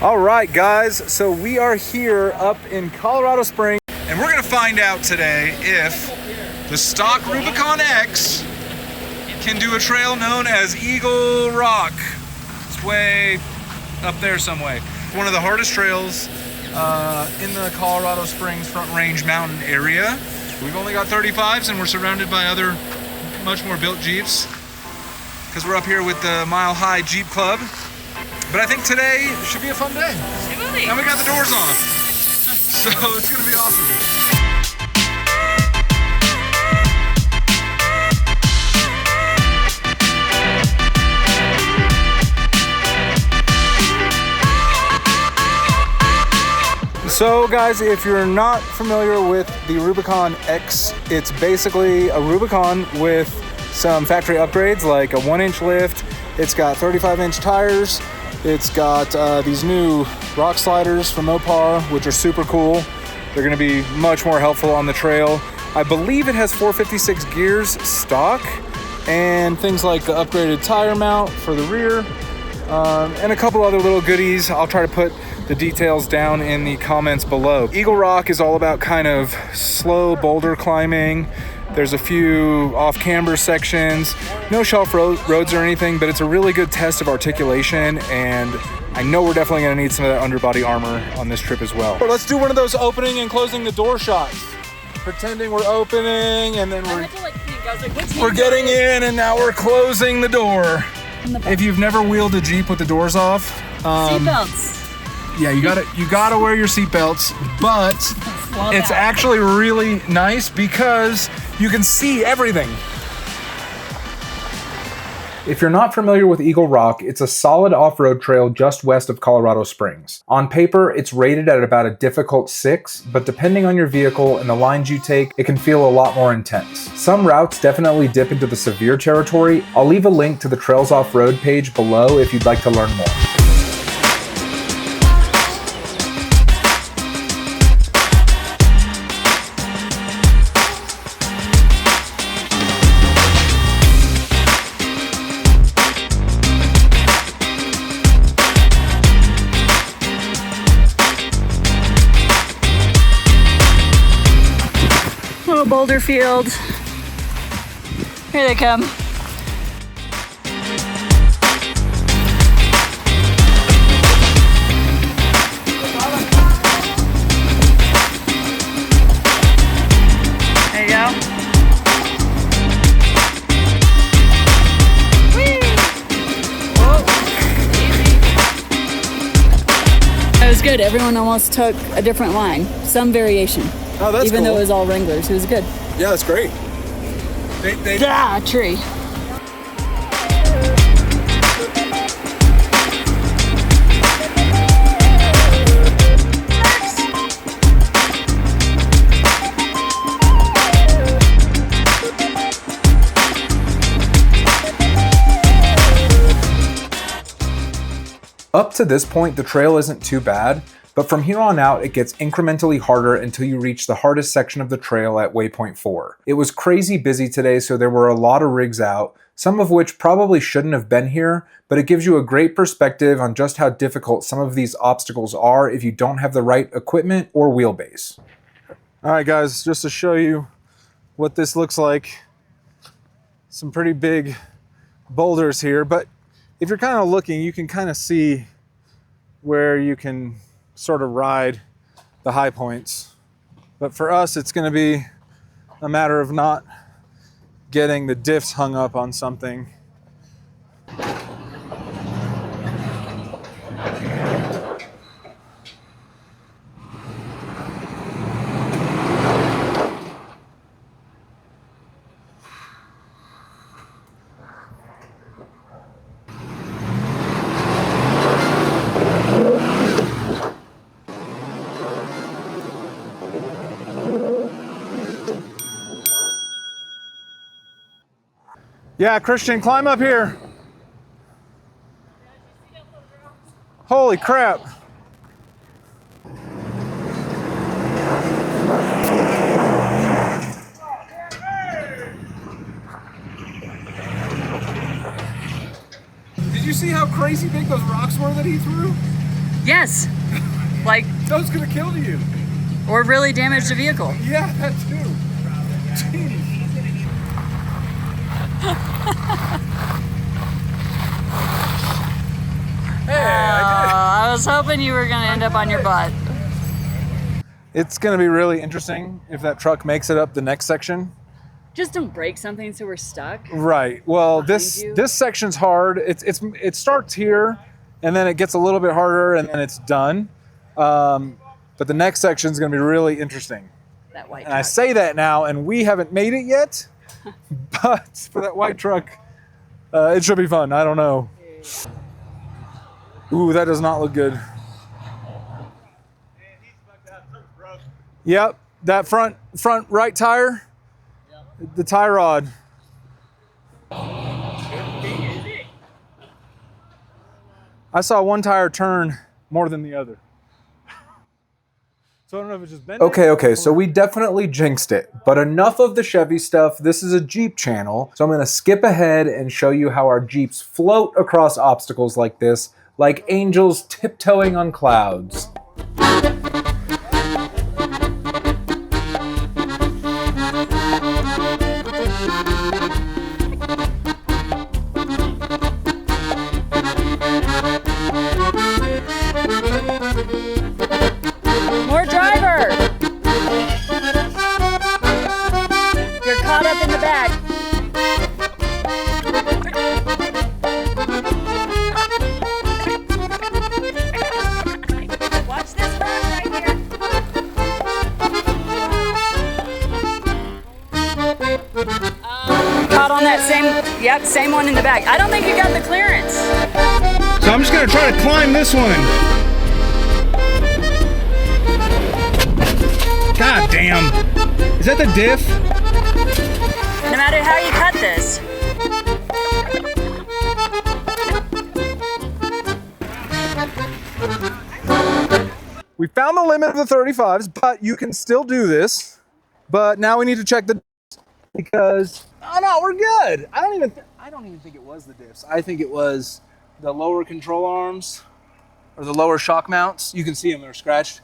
All right, guys, so we are here up in Colorado Springs, and we're gonna find out today if the stock Rubicon X can do a trail known as Eagle Rock. It's way up there some way. One of the hardest trails in the Colorado Springs Front Range mountain area. We've only got 35s and we're surrounded by other much more built Jeeps because we're up here with the Mile High Jeep Club. But I think today should be a fun day. It will be. And we got the doors off. So it's gonna be awesome. So guys, if you're not familiar with the Rubicon X, it's basically a Rubicon with some factory upgrades like a 1-inch lift. It's got 35-inch tires. It's got these new rock sliders from Mopar, which are super cool. They're gonna be much more helpful on the trail. I believe it has 456 gears stock and things like the upgraded tire mount for the rear and a couple other little goodies. I'll try to put the details down in the comments below. Eagle Rock is all about kind of slow boulder climbing. There's a few off-camber sections, no shelf roads or anything, but it's a really good test of articulation, and I know we're definitely gonna need some of that underbody armor on this trip as well. Let's do one of those opening and closing the door shots. Pretending we're opening, and then we're getting in, and now we're closing the door. If you've never wheeled a Jeep with the doors off, seatbelts. Yeah, you gotta wear your seatbelts, but it's actually really nice because you can see everything. If you're not familiar with Eagle Rock, it's a solid off-road trail just west of Colorado Springs. On paper, it's rated at about a difficult 6, but depending on your vehicle and the lines you take, it can feel a lot more intense. Some routes definitely dip into the severe territory. I'll leave a link to the Trails Off-Road page below if you'd like to learn more. Little boulder field. Here they come. There you go. Whee! Whoa. Easy. That was good. Everyone almost took a different line, some variation. Oh, that's Even cool. though it was all Wranglers, it was good. Yeah, that's great. Ah, tree. Up to this point, the trail isn't too bad, but from here on out, it gets incrementally harder until you reach the hardest section of the trail at waypoint 4. It was crazy busy today, so there were a lot of rigs out, some of which probably shouldn't have been here, but it gives you a great perspective on just how difficult some of these obstacles are if you don't have the right equipment or wheelbase. All right, guys, just to show you what this looks like, some pretty big boulders here, but if you're kind of looking, you can kind of see where you can sort of ride the high points. But for us, it's going to be a matter of not getting the diffs hung up on something. Yeah, Christian, climb up here. Holy crap. Did you see how crazy big those rocks were that he threw? Yes. Like, Those could have killed you. or really damaged the vehicle. Yeah, that too. Jeez. Hey, I was hoping you were gonna end up on your butt. It's going to be really interesting if that truck makes it up the next section. Just don't break something so we're stuck. Right. Well, Behind this you. this section's hard. It starts here, and then it gets a little bit harder, and then it's done. But the next section is going to be really interesting. That white And I truck. say that now, and we haven't made it yet. But for that white truck, it should be fun. I don't know. Ooh, that does not look good. Yep, that front right tire, the tie rod. I saw one tire turn more than the other. So I don't know if it's just bending. Okay, so we definitely jinxed it. But enough of the Chevy stuff. This is a Jeep channel. So I'm gonna skip ahead and show you how our Jeeps float across obstacles like this, like angels tiptoeing on clouds. More driver! You're caught up in the back. Watch this rock right here. Caught on that same one in the back. I don't think you got the clearance. So I'm just gonna try to climb this one. God damn. Is that the diff? No matter how you cut this. We found the limit of the 35s, but you can still do this. But now we need to check the because oh no, we're good. I don't even think it was the diffs. I think it was the lower control arms or the lower shock mounts. You can see them, they're scratched.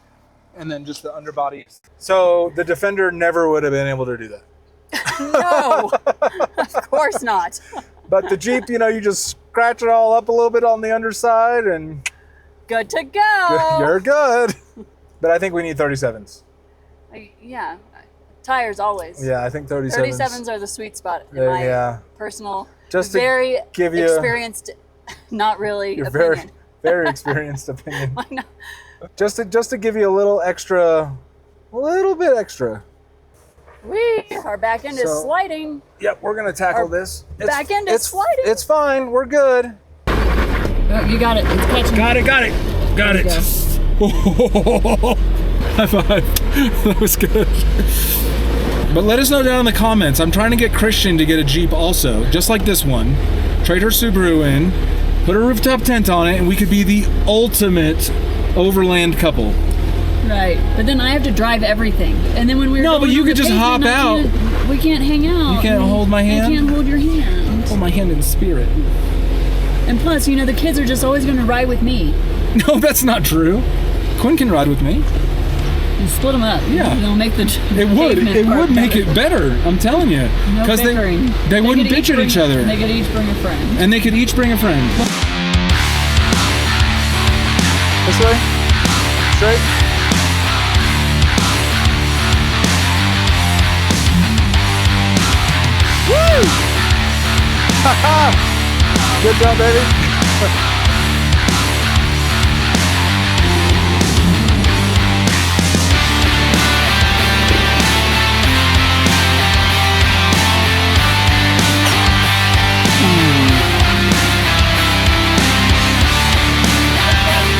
And then just the underbody. So the Defender never would have been able to do that. No, of course not. But the Jeep, you know, you just scratch it all up a little bit on the underside and Good to go. you're good. But I think we need 37s. Yeah, tires always. Yeah, I think 37s. 37s are the sweet spot in my yeah. personal, Just to very give you experienced, not really your opinion. very experienced opinion. I know. Just to give you a little bit extra. We are back into So- sliding. Yep, we're gonna tackle this. back end is sliding. It's fine. We're good. Oh, you got it. It's catching. Got it. There you High five. That was good. But let us know down in the comments. I'm trying to get Christian to get a Jeep also, just like this one. Trade her Subaru in, put a rooftop tent on it, and we could be the ultimate overland couple. Right, but then I have to drive everything, and then when we're No, going but you on could the just hop pavement, we can't hang out. You can't hold my hand? I can't hold your hand. Hold my hand in spirit. And plus, you know, the kids are just always going to ride with me. No, that's not true. Quinn can ride with me. And split them up. Yeah. It'll make the It would make it better. I'm telling you. No Because bickering. they wouldn't could bitch at each other. They could each bring a friend. And they could each bring a friend. This way? Straight? Woo! Good job, baby.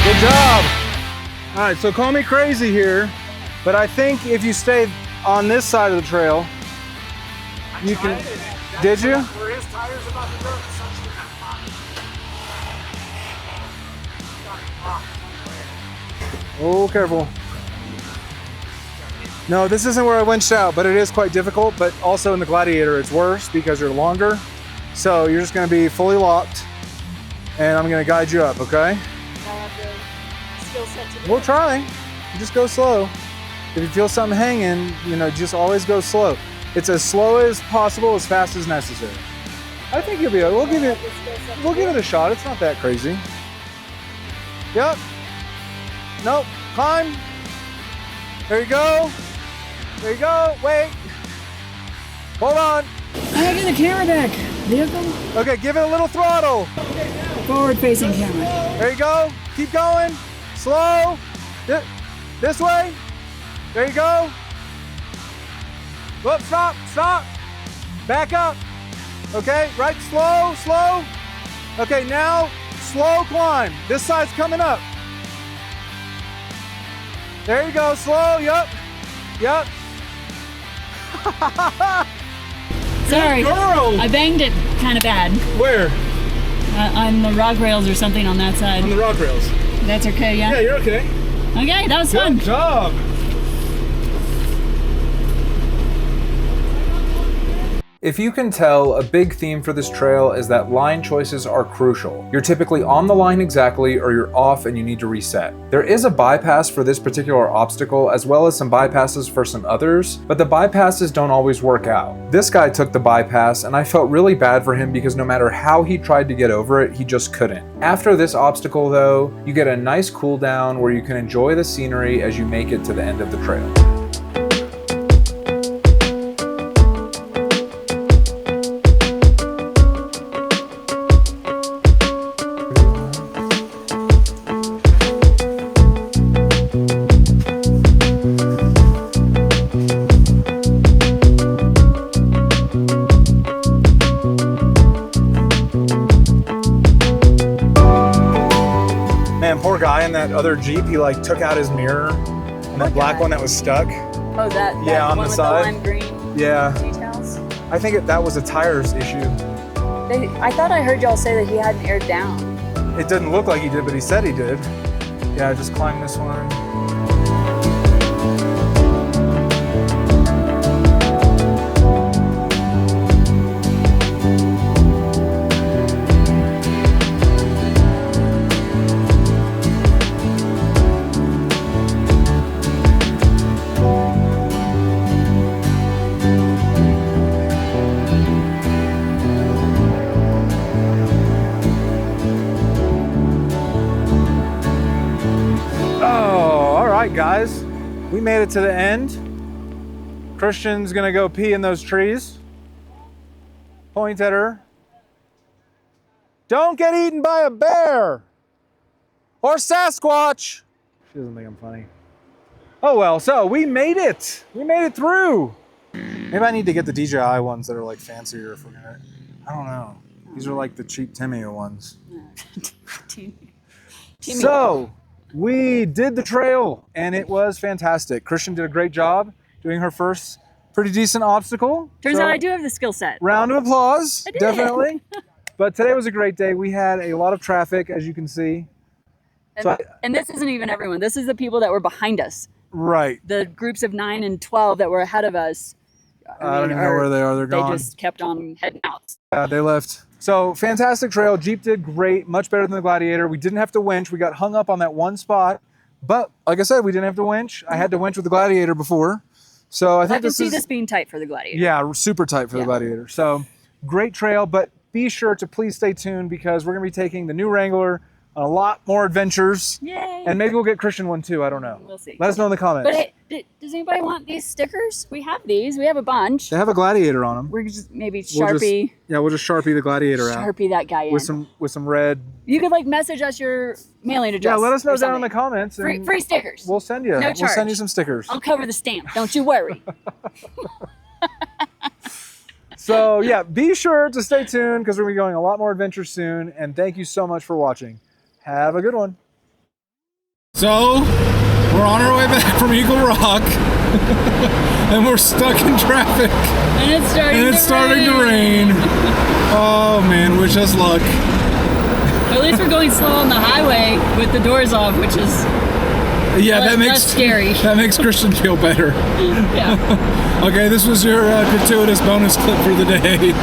Good job. All right, so call me crazy here, but I think if you stay on this side of the trail, you can. Did you? Where his tires about to go, Oh, careful. No, this isn't where I winched out, but it is quite difficult. But also in the Gladiator, it's worse because you're longer. So you're just gonna be fully locked, and I'm gonna guide you up, okay? I'll have to We'll try. Just go slow. If you feel something hanging, you know, just always go slow. It's as slow as possible, as fast as necessary. I think you'll be able. We'll give it a shot. It's not that crazy. Yep. Nope. Climb. There you go. There you go. Wait. Hold on. I gotta get the camera back. Vehicle. Okay, give it a little throttle. Forward facing camera. There you go. Keep going. Slow. This way. There you go. Whoop, stop, stop. Back up. Okay, right, slow. Okay, now slow climb. This side's coming up. There you go, slow, yep. Sorry, girl. I banged it kind of bad. Where? On the rock rails or something on that side. On the rock rails. That's okay, yeah? Yeah, you're okay. Okay, that was fun. Good job. If you can tell, a big theme for this trail is that line choices are crucial. You're typically on the line exactly, or you're off and you need to reset. There is a bypass for this particular obstacle, as well as some bypasses for some others, but the bypasses don't always work out. This guy took the bypass, and I felt really bad for him because no matter how he tried to get over it, he just couldn't. After this obstacle though, you get a nice cool down where you can enjoy the scenery as you make it to the end of the trail. Man, poor guy in that other Jeep, he like took out his mirror and that black one that was stuck. Oh, that yeah, on one the with side. The lime green Yeah. details. I think that was a tires issue. I thought I heard y'all say that he hadn't aired down. It didn't look like he did, but he said he did. Yeah, just climb this one. Guys, we made it to the end. Christian's gonna go pee in those trees. Point at her. Don't get eaten by a bear or Sasquatch. She doesn't think I'm funny. Oh well, so we made it. We made it through. Maybe I need to get the DJI ones that are like fancier for it. I don't know. These are like the cheap Tamiya ones. So, we did the trail and it was fantastic. Christian did a great job doing her first pretty decent obstacle. Turns out I do have the skill set. Round of applause, definitely. But today was a great day. We had a lot of traffic, as you can see. And this isn't even everyone. This is the people that were behind us. Right. The groups of 9 and 12 that were ahead of us. I don't even know where they are. They're gone. They just kept on heading out. Yeah, they left. So fantastic trail. Jeep did great, much better than the Gladiator. We didn't have to winch. We got hung up on that one spot, but like I said, we didn't have to winch. I had to winch with the Gladiator before, so I think can see this being tight for the Gladiator. Yeah, super tight for the Gladiator. So great trail, but be sure to please stay tuned because we're gonna be taking the new Wrangler on a lot more adventures. Yay! And maybe we'll get Christian one too. I don't know. We'll see. Let us know in the comments. But hey, does anybody want these stickers? We have these. We have a bunch. They have a Gladiator on them. We're just maybe Sharpie. We'll just Sharpie the Gladiator out. Sharpie that guy in. With some red. You could like message us your mailing address. Yeah, let us know down in the comments. Free stickers. We'll send you. No We'll charge. send you some stickers. I'll cover the stamp. Don't you worry. So yeah, be sure to stay tuned because we're going to be going a lot more adventures soon. And thank you so much for watching. Have a good one. So, we're on our way back from Eagle Rock, and we're stuck in traffic. And it's starting to rain. Oh man, wish us luck. At least we're going slow on the highway with the doors off, which is that's scary. That makes Christian feel better. Yeah. Okay, this was your gratuitous bonus clip for the day.